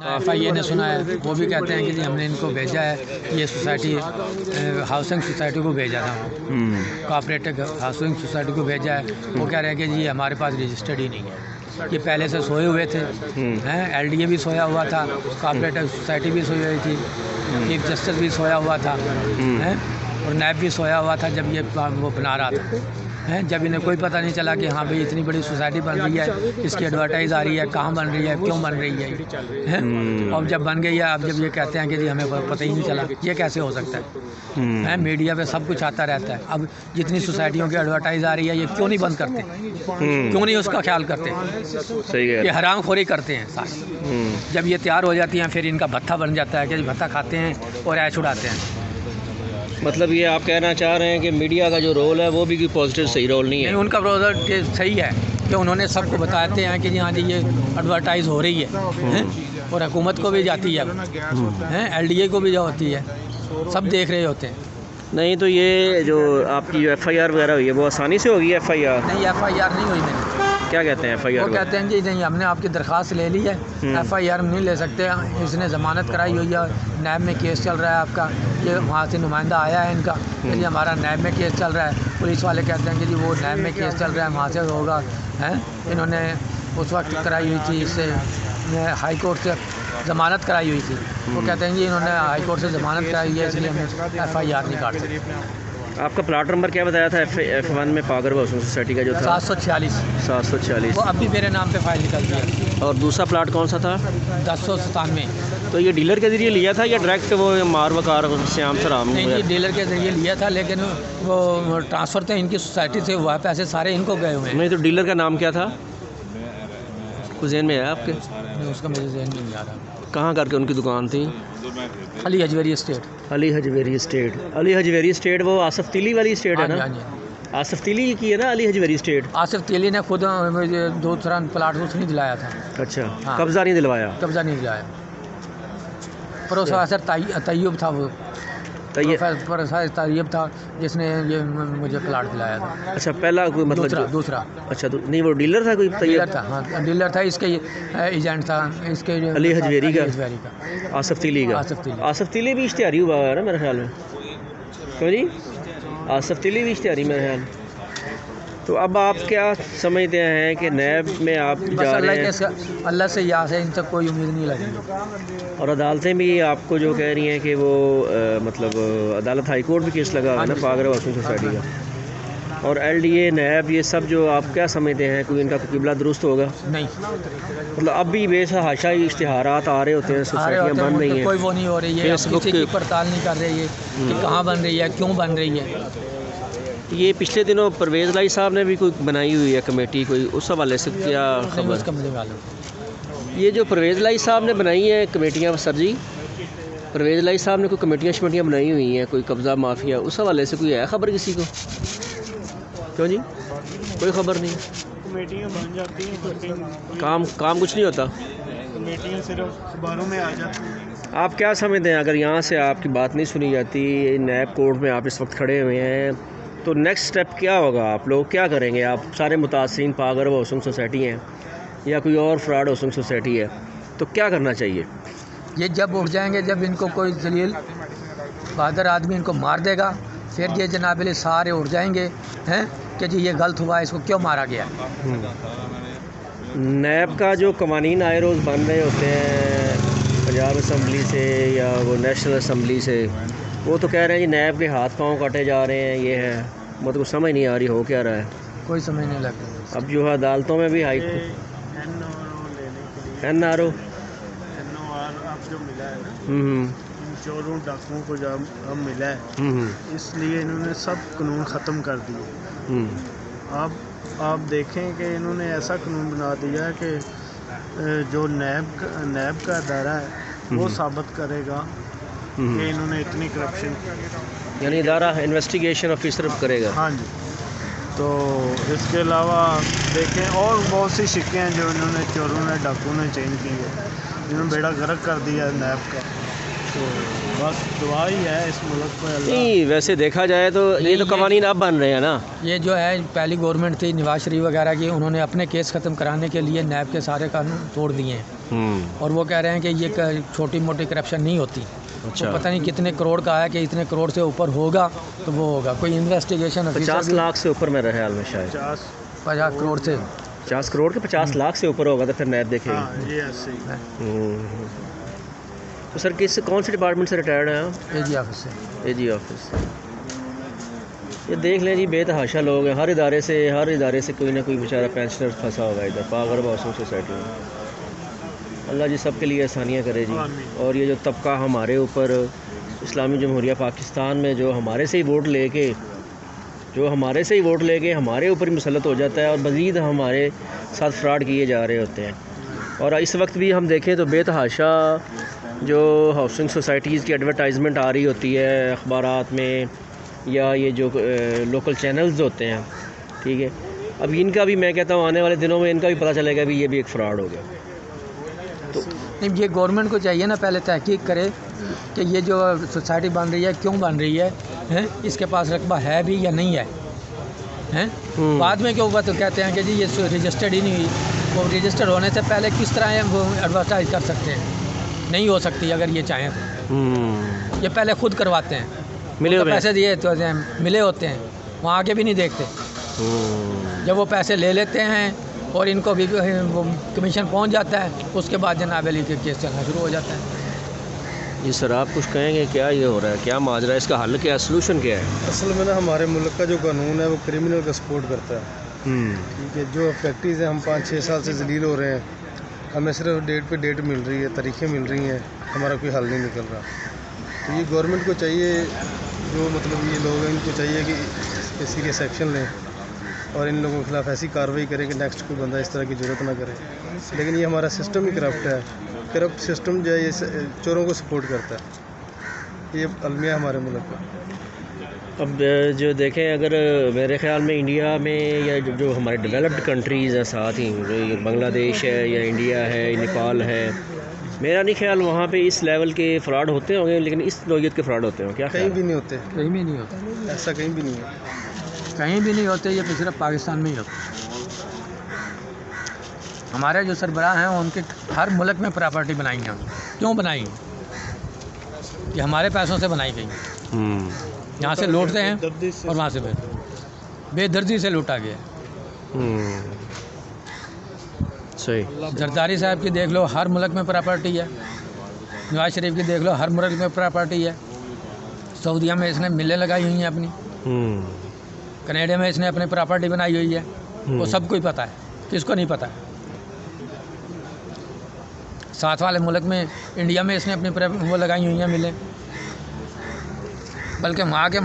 FIA ने सुना है, वो भी कहते हैं कि जी हमने इनको भेजा है, ये सोसाइटी हाउसिंग सोसाइटी को भेजा था, कोऑपरेटिव हाउसिंग सोसाइटी को भेजा है। वो कह रहे हैं कि जी हमारे पास रजिस्टर्ड ही नहीं है, ये पहले से सोए हुए थे हैं। LDA भी सोया हुआ था, कोऑपरेटिव सोसाइटी भी सोई हुई थी, चीफ जस्टिस भी सोया हुआ था हैं, और नैब भी सोया हुआ था जब ये वो बना रहा था हैं। जब इन्हें कोई पता नहीं चला कि हाँ भाई इतनी बड़ी सोसाइटी बन रही है, इसकी एडवर्टाइज आ रही है, कहाँ बन रही है, क्यों बन रही है हैं। और जब बन गई है, अब जब ये कहते हैं कि जी हमें पता ही नहीं चला, ये कैसे हो सकता है? मीडिया पे सब कुछ आता रहता है। अब जितनी सोसाइटियों की एडवर्टाइज आ रही है, ये क्यों नहीं बंद करते, क्यों नहीं उसका ख्याल करते? सही है, ये हरामखोरी करते हैं सारे। जब ये तैयार हो जाती हैं, फिर इनका भत्ता बन जाता है कि भत्ता खाते हैं और ऐश उड़ाते हैं। मतलब ये आप कहना चाह रहे हैं कि मीडिया का जो रोल है वो भी कोई पॉजिटिव सही रोल नहीं है? नहीं, उनका रोल सही है कि उन्होंने सबको बताते हैं कि जी हाँ जी ये एडवर्टाइज हो रही है, और हुकूमत को भी जाती है, LDA को भी जो होती है, सब देख रहे होते हैं। नहीं तो ये जो आपकी जो FIR वगैरह हुई है वो आसानी से होगी FIR? नहीं, FIR नहीं हुई मेरी। क्या कहते हैं FIR? वो कहते हैं जी नहीं, हमने आपकी दरख्वास्त ले ली है, FIR नहीं ले सकते, इसने ज़मानत कराई हुई है, नैब में केस चल रहा है आपका। ये वहाँ से नुमाइंदा आया है इनका कि जी हमारा नैब में केस चल रहा है। पुलिस वाले कहते हैं कि जी वो नैब में केस चल रहा है, वहाँ से होगा हैं। इन्होंने उस वक्त कराई हुई थी, इससे हाई कोर्ट से ज़मानत कराई हुई थी। वो कहते हैं जी इन्होंने हाई कोर्ट से ज़मानत कराई हुई है, इसलिए हम FIR नहीं काट सकते। आपका प्लाट नंबर क्या बताया था F1 में पागर हाउसिंग सोसाइटी का जो था? 746। 746। वो अब भी मेरे नाम पे फाइल निकलती है। और दूसरा प्लाट कौन सा था? 1097। तो ये डीलर के ज़रिए लिया था या डायरेक्ट वो मारवकार श्याम सराम? नहीं जी, डीलर के ज़रिए लिया था, लेकिन वो ट्रांसफ़र तो इनकी सोसाइटी से हुआ, पैसे सारे इनको गए हुए हैं। नहीं तो डीलर का नाम क्या था, कुछ ज़हन में है आपके? नहीं, उसका मुझे ज़हन नहीं आ रहा। कहाँ करके उनकी दुकान थी? Ali Hajvery estate. Ali Hajvery estate. Ali Hajvery estate वो आसिफ तिली वाली एस्टेट है ना? हाँ जी। आसिफ तिली की है ना अली हजवेरी एस्टेट? आसिफ तिली ने खुद मुझे दूसरा प्लाट उसने दिलाया था। अच्छा, हाँ। कब्ज़ा नहीं दिलवाया? कब्ज़ा नहीं दिलाया। प्रोफेसर तैयब था, वो प्रोफेसर तैयब था जिसने ये मुझे प्लाट दिलाया था। अच्छा, पहला कोई मतलब दूसरा। अच्छा, नहीं वो डीलर था कोई? डीलर था, हाँ डीलर था, इसके एजेंट था, इसके अली हजवेरी का, का, आसिफ तिली का। आसिफ तिली भी इश्तिहारी हुआ है ना मेरे ख्याल में? क्यों जी, आसिफ तिली भी इश्तिहारी मेरे ख्याल। तो अब आप क्या समझते हैं कि नैब में आप जा रहे हैं? अल्लाह से यहाँ से इनसे कोई उम्मीद नहीं लगी। और अदालतें भी आपको जो कह रही हैं कि वो मतलब अदालत हाई कोर्ट भी केस लगा है ना पागर हाउसिंग सोसाइटी का, और LDA नैब ये सब जो आप क्या समझते हैं, कोई इनका किबला दुरुस्त होगा? नहीं, मतलब अब भी बेसहाशा इश्तिहारात आ रहे होते हैं, सोसाइटियाँ बन रही हैं, कोई वो नहीं हो रही है, किसी की पड़ताल नहीं कर रही है कि कहाँ बन रही है, क्यों बन रही है। ये पिछले दिनों परवेज़ लाई साहब ने भी कोई बनाई हुई है कमेटी, कोई उस हवाले से क्या खबर? उसका मुझे मालूम। ये जो परवेज़ लाई साहब ने बनाई है कमेटियाँ, सर जी परवेज़ लाई साहब ने कोई कमेटियाँ बनाई हुई हैं, कोई कब्ज़ा माफिया, उस हवाले से कोई है खबर किसी को? क्यों जी, कोई खबर नहीं? कमेटियाँ बन जाती हैं, काम कुछ नहीं होता, कमेटियाँ सिर्फ अखबारों में आ जाती हैं। आप क्या समझते हैं अगर यहाँ से आपकी बात नहीं सुनी जाती, नैब कोर्ट में आप इस वक्त खड़े हुए हैं, तो नेक्स्ट स्टेप क्या होगा? आप लोग क्या करेंगे? आप सारे मुतासिरीन पागर हाउसिंग सोसाइटी हैं या कोई और फ्रॉड हाउसिंग सोसाइटी है, तो क्या करना चाहिए? ये जब उठ जाएंगे, जब इनको कोई जलील बहादुर आदमी इनको मार देगा, फिर ये जनाबिले सारे उठ जाएंगे हैं कि जी ये गलत हुआ, इसको क्यों मारा गया। नैब का जो कवानीन आए रोज़ बन रहे होते हैं पंजाब असम्बली से या वो नेशनल असम्बली से, वो तो कह रहे हैं जी नैब के हाथ पाँव काटे जा रहे हैं, ये है, मतलब समझ नहीं आ रही हो क्या रहा है, कोई समझ नहीं लग रही। अब जो है अदालतों में भी हाई NRO अब जो मिला है ना, चोरों डाकुओं को जब अब मिला है, इसलिए इन्होंने सब कानून ख़त्म कर दिए। अब आप देखें कि इन्होंने ऐसा कानून बना दिया है कि जो नैब का अदारा है वो साबित करेगा कि इन्होंने इतनी करप्शन की, यानी इदारा इन्वेस्टिगेशन ऑफिसर करेगा। हाँ जी। तो इसके अलावा देखें और बहुत सी शिक्के हैं जो इन्होंने चोरों ने डाकुओं ने चेंज की है, इन्होंने बेड़ा गर्क कर दिया है नैब का। तो बस दुआ ही है इस मुल्क पर। नहीं वैसे देखा जाए तो ये तो कवानीन अब बन रहे हैं ना, ये जो है पहली गवर्नमेंट थी नवाज शरीफ वगैरह की, उन्होंने अपने केस ख़त्म कराने के लिए नैब के सारे कानून तोड़ दिए हैं। और वो कह रहे हैं कि ये छोटी मोटी करप्शन नहीं होती। अच्छा। तो पता नहीं कितने करोड़ का है कि इतने करोड़ से ऊपर होगा तो वो होगा कोई इन्वेस्टिगेशन 50 लाख से ऊपर मेरे ख्याल में शायद 50 करोड़ से 50 करोड़ के 50 लाख से ऊपर होगा तो फिर नैब देखेंगे। हाँ, ये ऐसे ही है। तो सर कौन से डिपार्टमेंट से रिटायर्ड हैं आप? एजी ऑफिस से। AG office. ये देख लें जी, बेतहाशा लोग हैं। हर इदारे से कोई ना कोई बेचारा पेंशनर फंसा होगा इधर पागल हाउसिंग सोसाइटी में। अल्लाह जी सबके लिए आसानियाँ करे जी। और ये जो तबका हमारे ऊपर इस्लामी जमहूरिया पाकिस्तान में जो हमारे से ही वोट लेके हमारे ऊपर ही मुसल्लत हो जाता है और मज़ीद हमारे साथ फ्रॉड किए जा रहे होते हैं। और इस वक्त भी हम देखें तो बेतहाशा जो हाउसिंग सोसाइटीज़ की एडवर्टाइजमेंट आ रही होती है अखबारात में या ये जो लोकल चैनल्स होते हैं, ठीक है, अब इनका भी मैं कहता हूँ आने वाले दिनों में इनका भी पता चलेगा भी ये भी एक फ़्रॉड हो गया। तो नहीं, ये गवर्नमेंट को चाहिए ना पहले तहकीक करे कि ये जो सोसाइटी बन रही है क्यों बन रही है, हैं? इसके पास रकबा है भी या नहीं है, हैं? बाद में क्यों बात तो कहते हैं कि जी ये रजिस्टर्ड ही नहीं हुई। वो रजिस्टर्ड होने से पहले किस तरह वो एडवर्टाइज कर सकते हैं? नहीं हो सकती अगर ये चाहें तो। ये पहले खुद करवाते हैं, मिले तो पैसे दिए तो मिले होते हैं, वहाँ आके भी नहीं देखते। जब वो पैसे ले लेते हैं और इनको भी वो कमीशन पहुंच जाता है, उसके बाद जनाब अली के केस चलना शुरू हो जाता है। जी सर, आप कुछ कहेंगे क्या ये हो रहा है, क्या माजरा है, इसका हल क्या है, सोल्यूशन क्या है? असल में ना हमारे मुल्क का जो कानून है वो क्रिमिनल का सपोर्ट करता है। ठीक है, जो फैक्ट्रीज़ हैं हम 5-6 साल से जलील हो रहे हैं, हमें सिर्फ डेट पे डेट मिल रही है, तारीखें मिल रही हैं, हमारा कोई हल नहीं निकल रहा। तो ये गवर्नमेंट को चाहिए, जो मतलब ये लोग हैं इनको चाहिए कि इस पर सीरियस एक्शन लें और इन लोगों के खिलाफ ऐसी कार्रवाई करें कि नेक्स्ट कोई बंदा इस तरह की ज़रूरत ना करे। लेकिन ये हमारा सिस्टम ही करप्ट है। करप्ट सिस्टम जो है ये चोरों को सपोर्ट करता है। ये अलमिया हमारे मुल्क का। अब जो देखें, अगर मेरे ख्याल में इंडिया में या जो हमारे डेवलप्ड कंट्रीज़ हैं साथ ही, जो बांग्लादेश है या इंडिया है, नेपाल है, मेरा नहीं ख्याल वहाँ पे इस लेवल के फ़्रॉड होते होंगे, लेकिन इस नौयत के फ़्रॉड होते होंगे। क्या कहीं भी नहीं होते, कहीं भी नहीं होता, ऐसा कहीं भी नहीं है, कहीं भी नहीं होते। ये सिर्फ पाकिस्तान में ही होता। हमारे जो सरबराह हैं उनके हर मुल्क में प्रॉपर्टी बनाई हैं। क्यों बनाई? ये हमारे पैसों से बनाई गई। यहाँ से लूटते हैं और वहाँ से बेदर्जी से लूटा गया। सही। जरदारी साहब की देख लो, हर मुल्क में प्रॉपर्टी है। नवाज शरीफ की देख लो, हर मुल्क में प्रॉपर्टी है। सऊदीया में इसने मिलें लगाई हुई हैं अपनी, कनाडा में इसने अपनी प्रॉपर्टी बनाई हुई है। वो सबको ही पता है, किसको नहीं पता है? साथ वाले मुल्क में इंडिया में इसने अपनी वो लगाई हुई हैं मिलें, बल्कि वहाँ के